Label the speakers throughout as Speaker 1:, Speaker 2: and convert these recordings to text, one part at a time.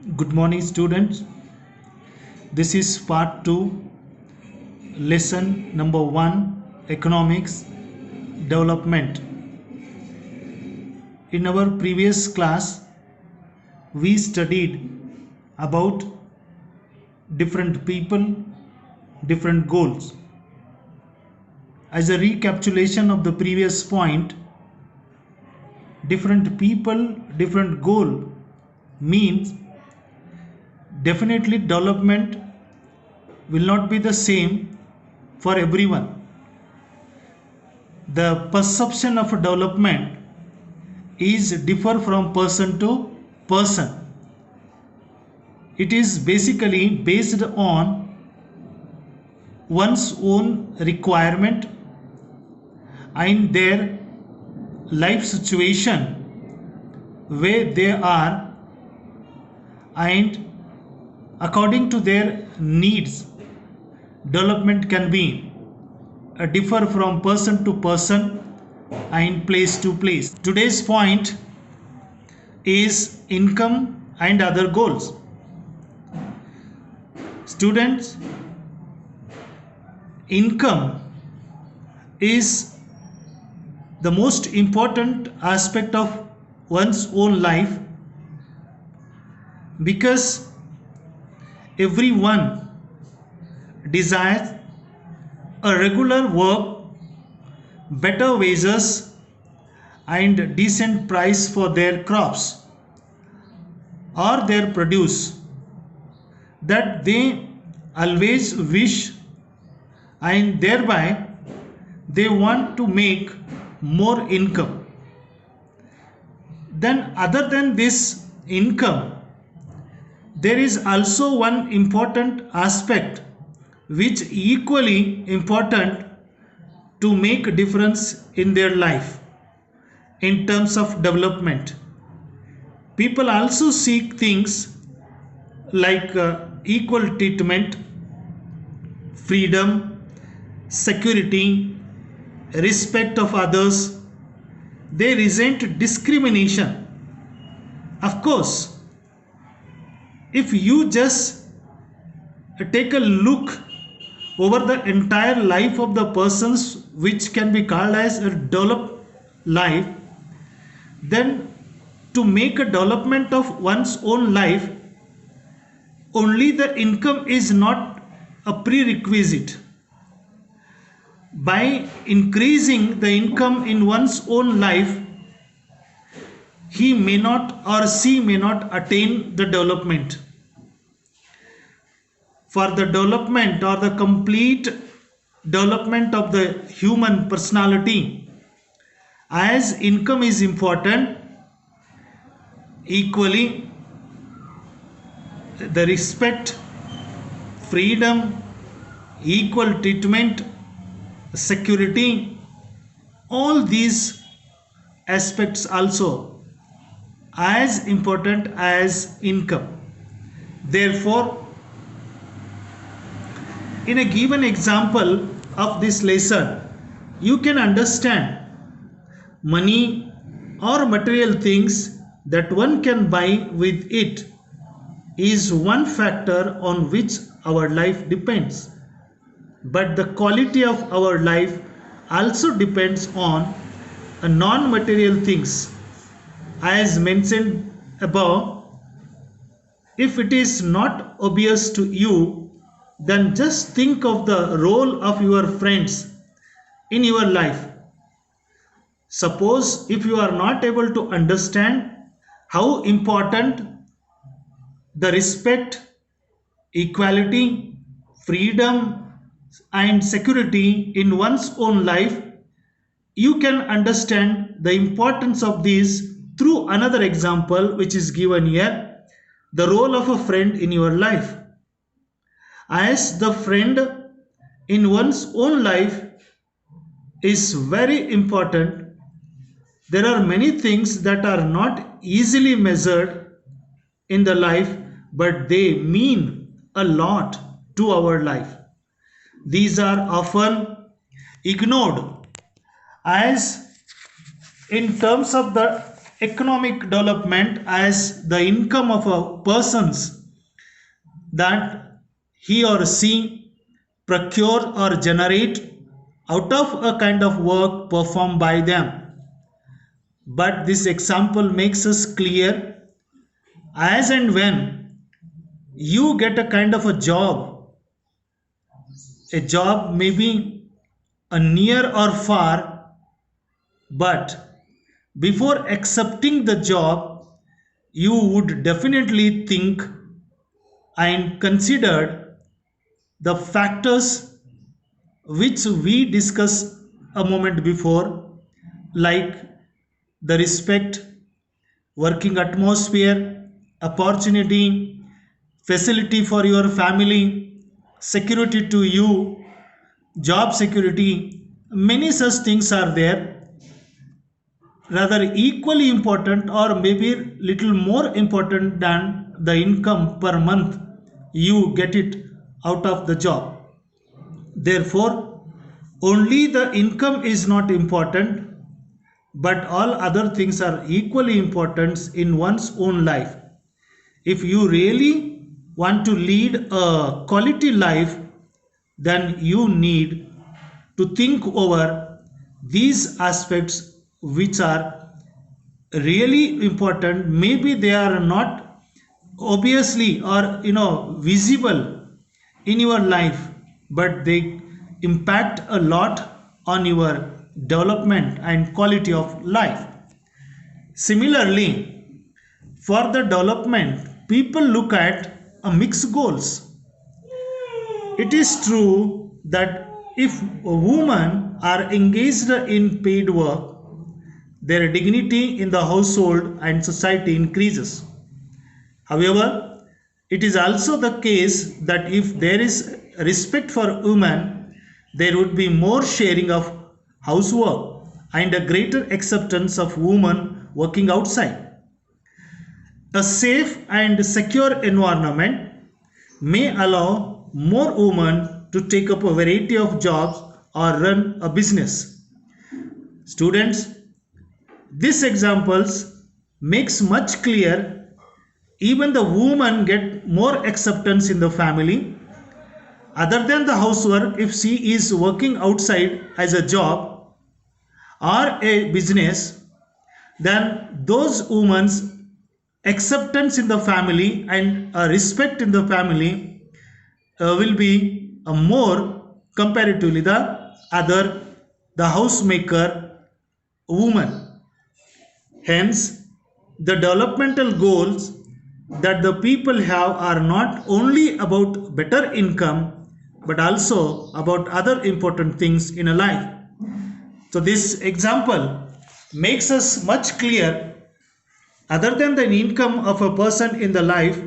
Speaker 1: Good morning, students. This is part 2, lesson number 1, economics development. In our previous class, we studied about different people, different goals. As a recapitulation of the previous point, different people, different goal means definitely development will not be the same for everyone. The perception of development is differ from person to person. It is basically based on one's own requirement and their life situation where they are, and according to their needs development can be differ from person to person and place to place. Today's point is income and other goals. Students, income is the most important aspect of one's own life, because everyone desires a regular work, better wages and decent price for their crops or their produce that they always wish, and thereby they want to make more income. Then other than this income, there is also one important aspect which equally important to make a difference in their life in terms of development. People also seek things like equal treatment, freedom, security, respect of others. They resent discrimination. Of course, if you just take a look over the entire life of the persons which can be called as a developed life, then to make a development of one's own life, only the income is not a prerequisite. By increasing the income in one's own life, he may not or she may not attain the development. For the development or the complete development of the human personality, as income is important, equally the respect, freedom, equal treatment, security, all these aspects also as important as income. Therefore, in a given example of this lesson, you can understand money or material things that one can buy with it is one factor on which our life depends. But the quality of our life also depends on non-material things. As mentioned above, if it is not obvious to you, then just think of the role of your friends in your life. Suppose if you are not able to understand how important the respect, equality, freedom and security in one's own life, you can understand the importance of these through another example which is given here, the role of a friend in your life. As the friend in one's own life is very important, there are many things that are not easily measured in the life, but they mean a lot to our life. These are often ignored, as in terms of the economic development as the income of a person's that he or she procure or generate out of a kind of work performed by them. But this example makes us clear as and when you get a kind of a job may be a near or far, but before accepting the job, you would definitely think and consider the factors which we discussed a moment before, like the respect, working atmosphere, opportunity, facility for your family, security to you, job security. Many such things are there, rather equally important or maybe little more important than the income per month you get it out of the job. Therefore, only the income is not important, but all other things are equally important in one's own life. If you really want to lead a quality life, then you need to think over these aspects which are really important. Maybe they are not obviously or visible in your life, but they impact a lot on your development and quality of life. Similarly, for the development, people look at a mixed goals. It is true that if women are engaged in paid work, their dignity in the household and society increases. However, it is also the case that if there is respect for women, there would be more sharing of housework and a greater acceptance of women working outside. A safe and secure environment may allow more women to take up a variety of jobs or run a business. Students, these examples makes much clear even the woman get more acceptance in the family other than the housework if she is working outside as a job or a business, then those women's acceptance in the family and respect in the family will be more comparatively the housemaker woman. Hence, the developmental goals that the people have are not only about better income but also about other important things in a life. So this example makes us much clear other than the income of a person in the life.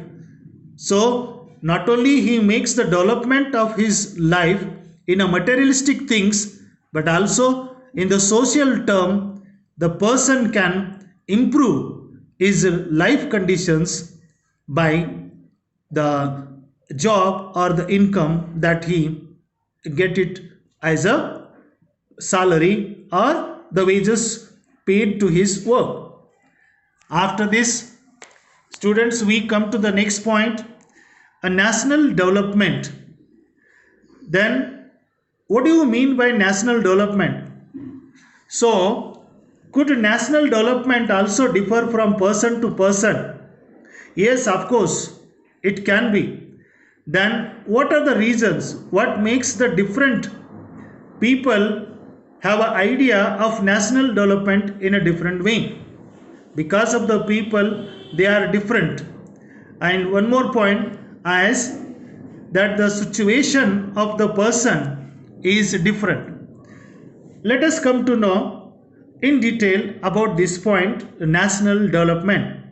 Speaker 1: So not only he makes the development of his life in a materialistic things, but also in the social term, the person can improve his life conditions by the job or the income that he get it as a salary or the wages paid to his work. After this, students, we come to the next point, a national development. Then, what do you mean by national development? So, could national development also differ from person to person? Yes, of course, it can be. Then, what are the reasons? What makes the different people have an idea of national development in a different way? Because of the people, they are different. And one more point is that the situation of the person is different. Let us come to know in detail about this point, national development.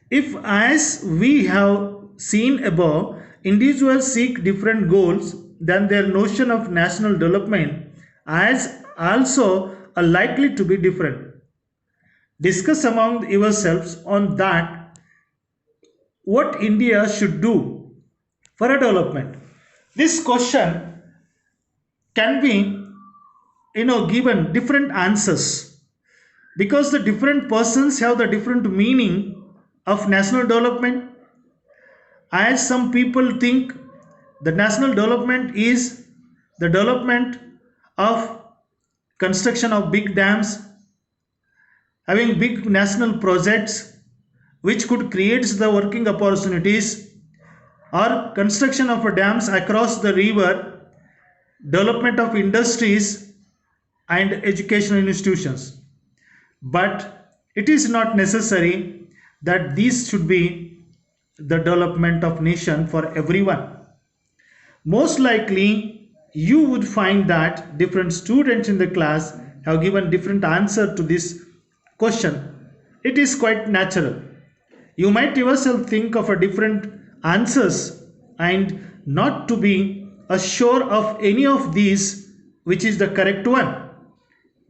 Speaker 1: If, as we have seen above, individuals seek different goals, then their notion of national development is also likely to be different. Discuss among yourselves on that what India should do for a development. This question can be given different answers. because the different persons have the different meaning of national development. As some people think the national development is the development of construction of big dams, having big national projects which could create the working opportunities, or construction of dams across the river, development of industries and educational institutions. But it is not necessary that these should be the development of nation for everyone. Most likely you would find that different students in the class have given different answer to this question. It is quite natural. You might yourself think of a different answers and not to be sure of any of these which is the correct one.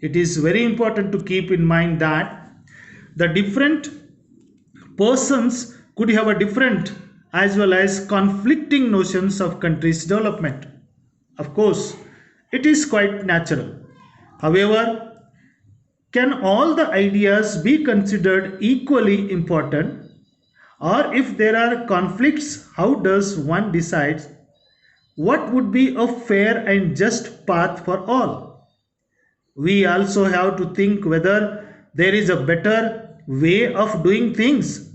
Speaker 1: It is very important to keep in mind that the different persons could have a different as well as conflicting notions of country's development. Of course, it is quite natural. However, can all the ideas be considered equally important? Or if there are conflicts, how does one decide what would be a fair and just path for all? We also have to think whether there is a better way of doing things.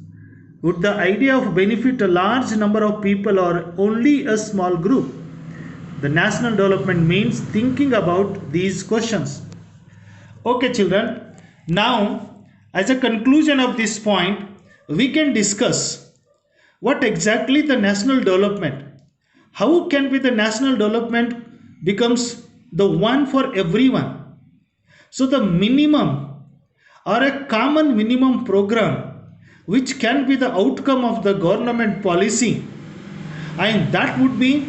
Speaker 1: Would the idea of benefit a large number of people or only a small group? The national development means thinking about these questions. Okay, children, now as a conclusion of this point, we can discuss what exactly the national development. How can be the national development becomes the one for everyone? So the minimum or a common minimum program which can be the outcome of the government policy, and that would be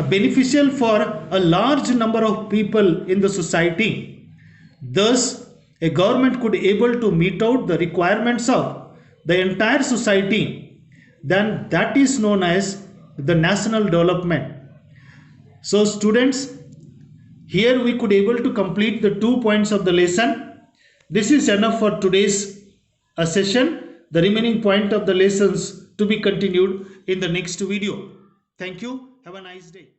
Speaker 1: beneficial for a large number of people in the society. Thus, a government could able to meet out the requirements of the entire society, then that is known as the national development. So students, here we could able to complete the 2 points of the lesson. This is enough for today's session. The remaining point of the lessons to be continued in the next video. Thank you. Have a nice day.